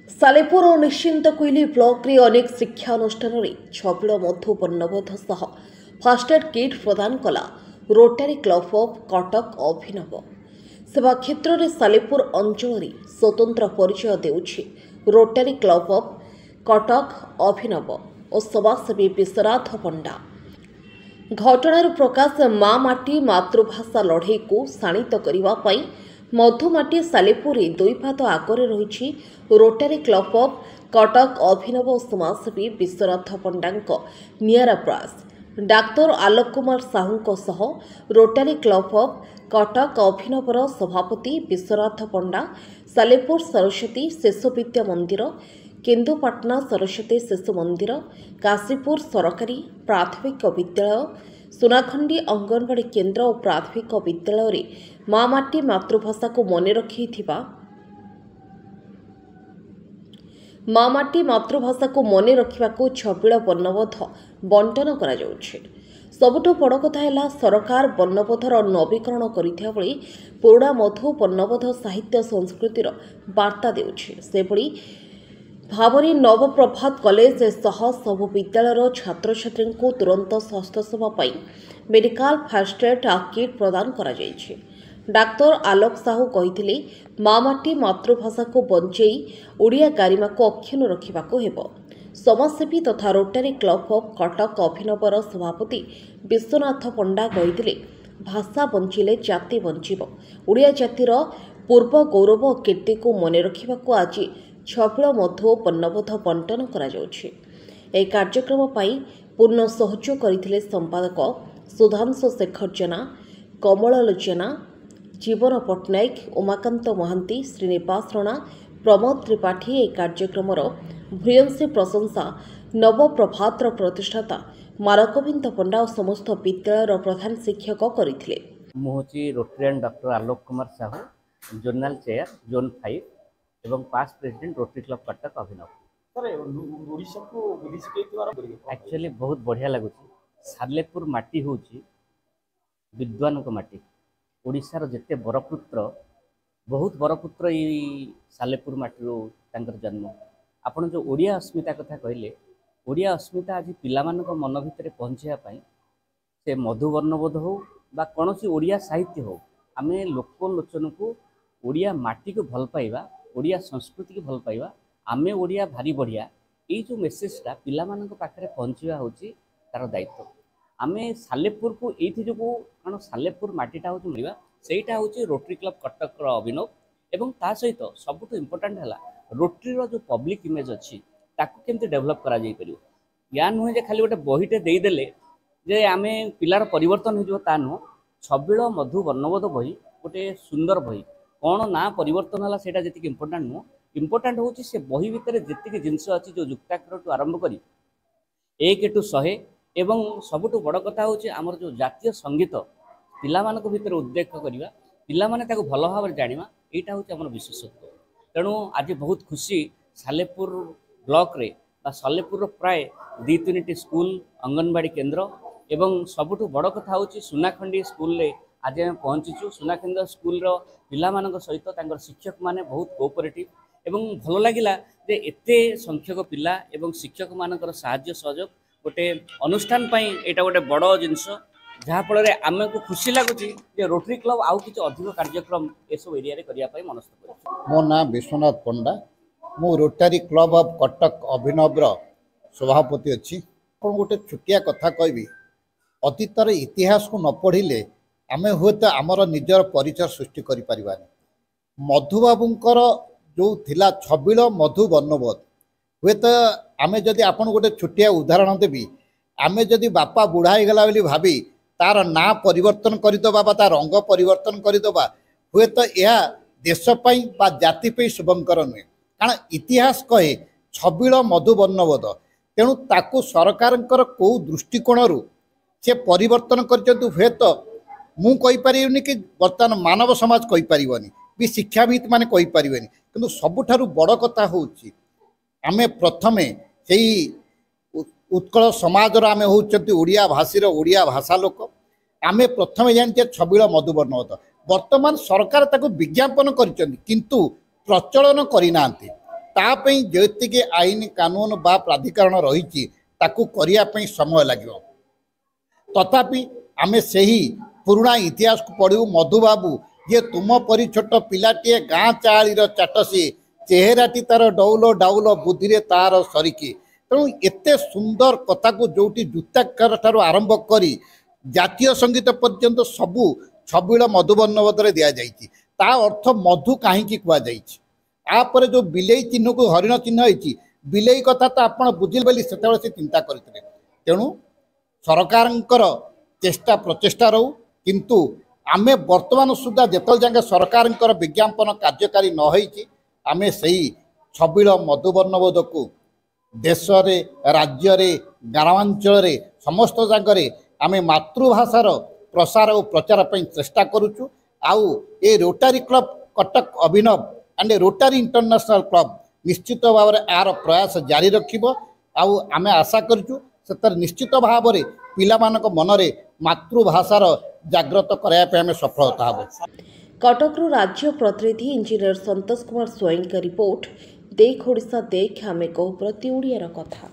सालेपुर और निश्चिंतकोइली ब्लॉक रे अनेक शिक्षानुष्ठान छबिल मधु वर्णबोध सह फास्टेड किट प्रदान कला रोटारी क्लब ऑफ कटक अभिनव सेवा क्षेत्र में सालेपुर अंचल स्वतंत्र परिचय देउछि रोटारी क्लब ऑफ कटक अभिनव और समाजसेवी विश्वनाथ पंडा। घटनार प्रकाश माँ माटी मातृभाषा लड़ई को शाणित करने मधुमाटी सालेपुर दुई पाद आगे रही रोटारी क्लब ऑफ कटक अभिनव और समाजसेवी विश्वनाथ पंडा निरा प्रयास डाक्तर आलोक कुमार साहू सह रोटारी क्लब ऑफ कटक अभिनवर सभापति विश्वनाथ पंडा सालेपुर सरस्वती शिशु विद्या मंदिर केन्दुपाटना सरस्वती शिशु मंदिर काशीपुर सरकारी प्राथमिक विद्यालय सुनाखंडी अंगनवाड़ी केन्द्र और प्राथमिक विद्यालय माँ माटी मातृभाषा को मन रखी माँ माटी मातृभाषा को मन रखा छबिल वर्णबोध बंटन करा जाउछि। सबुठ बड़ कथा है सरकार वर्णबोधर नवीकरण करथिया बेले पुराणा मधु वर्णबोध साहित्य संस्कृतिर वार्ता देउछि। सेभଳି भावरे नवप्रभात कॉलेज सह सबु विद्यालयर छात्र छात्री को तुरंत स्वास्थ्य सेवा पाई मेडिकल फास्ट एड किट प्रदान करा जायछि। डाक्तर आलोक साहू कहिथिले माँ माटी मातृभाषा को बंचेई ओडिया गारिमा को अक्षुण्ण रखिबाको हेबो। समाजसेवी तथा रोटारी क्लब ऑफ कटक अभिनवर सभापति विश्वनाथ पंडा कहिथिले भाषा बंचिले जाति बंचिबो। ओडिया जातिर पूर्व गौरव और कीर्ति को मन रखिबाको आज छबिल मधु वर्णबोध बंटन करा जाउछि। एही कार्यक्रम पाई पूर्ण सहयोग करथिले संपादक सुधांशु शेखर जेना कमल जेना जीवन पट्टनायक उमाकांत महांती श्रीनिवास रणा प्रमोद त्रिपाठी। ए कार्यक्रम भूयसी प्रशंसा नवप्रभातर प्रतिष्ठाता मारकविंद पंडा और समस्त विद्यालय प्रधान शिक्षक करथिले। मुझे Rotarian doctor Alok Kumar Sahu zonal chair zone 5 एवं past president Rotary club Cuttack Abhinav. Actually बहुत बढ़िया लगुच। सालेपुर माटी हूँ विद्वान माटी ओडिशार जेते बरपुत्र बहुत बरपुत्र ये सालेपुर माटी जन्म। आपन जो ओडिया अस्मिता कथा कहले ओडिया अस्मिता आज पिलामानक मन भितर पहुँचापी से मधु वर्णबोध हो बा कौन सी ओडिया साहित्य हो आमे लोकलोचन को ओडिया माटी को भल पाइबा ओडिया संस्कृति की भल पाइबा आमे ओडिया भारी बढ़िया ये जो मेसेजटा पिलामानक पाखरे पहुँचवा होची तार दायित्व। आमे सालेपुर को ये जो कारण सालेपुर माटीटा हूँ मिलवा सेटा हूँ रोटरी क्लब कटक अभिनव एवं ता सहित सबुठ इम्पोर्टाट है रोटरीर जो पब्लिक इमेज अच्छी ताकू केमती डेभलप करा जाई परियो। या नुहे जे खाली गोटे बहीटे देदेले जे आमे पिलार परिवर्तन हो नुह छबिल मधु वर्णबोध बही गोटे सुंदर बही कौन ना परिवर्तन है सेटा जी इम्पोर्टाट नुह इम्पोर्टाट हूँ से बही भितर जी जिनस अच्छी जो युक्ताक्षर टू आरंभ कर 1 टू 100 एवं सबुठ बड़ कथा हूँ आमर जो जातीय संगीत पिलामानक भितर उद्रेक करवा पिलामाने ताको भल भाव जानिबा एटा हूँ आमर विशेषत्व। तेणु आज बहुत खुशी सालेपुर ब्लॉक रे बा सालेपुर प्राय 2-3टी स्कूल अंगनवाड़ी केन्द्र एवं सबुठ बड़ कथा हूँ सुनाखंडी स्कूल रे आज आम पहुँचीचु। सुनाखंडी स्कूल पिलामानक सहित तांकर शिक्षक माने बहुत कोऑपरेटिव एवं भल लगिला जे एते संख्यक पिला एवं शिक्षक मानकर साहाय्य सहयोग गोटे अनुष्ठान पाई एटा गोटे बड़ जिनस जहाँफल आम को खुशी लगुच रोटरी क्लब आउ कि अधिक कार्यक्रम ये सब एरिया करने मनस्थ कर। मो ना विश्वनाथ पंडा मु रोटारी क्लब ऑफ कटक अभिनवर सभापति अच्छी। गोटे छुटिया कथा कहबी अतीतर इतिहास को न पढ़िले आमे हुए तो आमर निजर परिचय सृष्टि करि परिबानी। मधुबाबूंकर जो थिला छबिल मधु वर्णबोध हुए तो आमे जदि आपन गोटे छुटिया उदाहरण देवी आमे जदि बापा बुढ़ा हो गला बोली भाभी तार ना परिवर्तन करदबा बा तार रंग परिवर्तन करदबा हुए तो यह देश पाई बा जाति पे शुभंकर नुहे कारण इतिहास कहे छबिल मधु वर्णबोध। तेणु ताकू सरकारंकर को दृष्टिकोण से परिवर्तन कर हुए तो मु कहीपरि कि बर्तमान मानव समाज कहीपरि भी शिक्षाविद माने कहीपरि किंतु सबुठारु बड़ कथा होउची आमे प्रथमे से उत्कल समाज आम होती ओडिया भाषीर ओडिया भाषा लोक आमे प्रथमे जानते छबिल मधु वर्णबोध। वर्तमान सरकार ताको विज्ञापन कर किंतु प्रचलन करना तापई जेतिके आईन कानून बा प्राधिकरण रही करने समय लगे तथापि आमे सही पुराणा इतिहास को पढ़ू मधुबाबू जे तुम परी छोट पिलाटीए गाँ चाली चाटसी चेहराटी तार डौल डाउल बुद्धि रे तार सरिकी तेणु एते सुंदर कथा को जोटी जुत्ताकार ठार आरंभ करी जातीय संगीत पर्यंत सबू छबिल मधुबर्णवोधर दि जाइए ता अर्थ मधु कहीं कहुपर जो बिलई चिन्ह को हरिण चिन्ह होती बिलई कथा तो आप बुझे बोली से चिंता करते तेणु सरकार चेष्टा प्रचेषा रहू किंतु आमे वर्तमान सुधा जेतल जाके सरकार विज्ञापन कार्यकारी न होईची आमे सही छबिल मधुबर्णबोध को देश रे राज्य रे ग्रामांचल समस्त जगह आमे मातृभाषार प्रसार और प्रचार पर चेष्टा करुचु आउ ए Rotary club Cuttack Abhinav and Rotary international club निश्चित भाव में यार प्रयास जारी रखिबो आउ आमे आशा करुचु से निश्चित भाव में पिला मानक मनरे मातृभाषार जागृत कराया आमे सफलता हबो। कटकरू राज्य प्रतिनिधि इंजीनियर संतोष कुमार स्वयं का रिपोर्ट देख ओडिशा देख आमे कहू प्रति ओडियार कथा।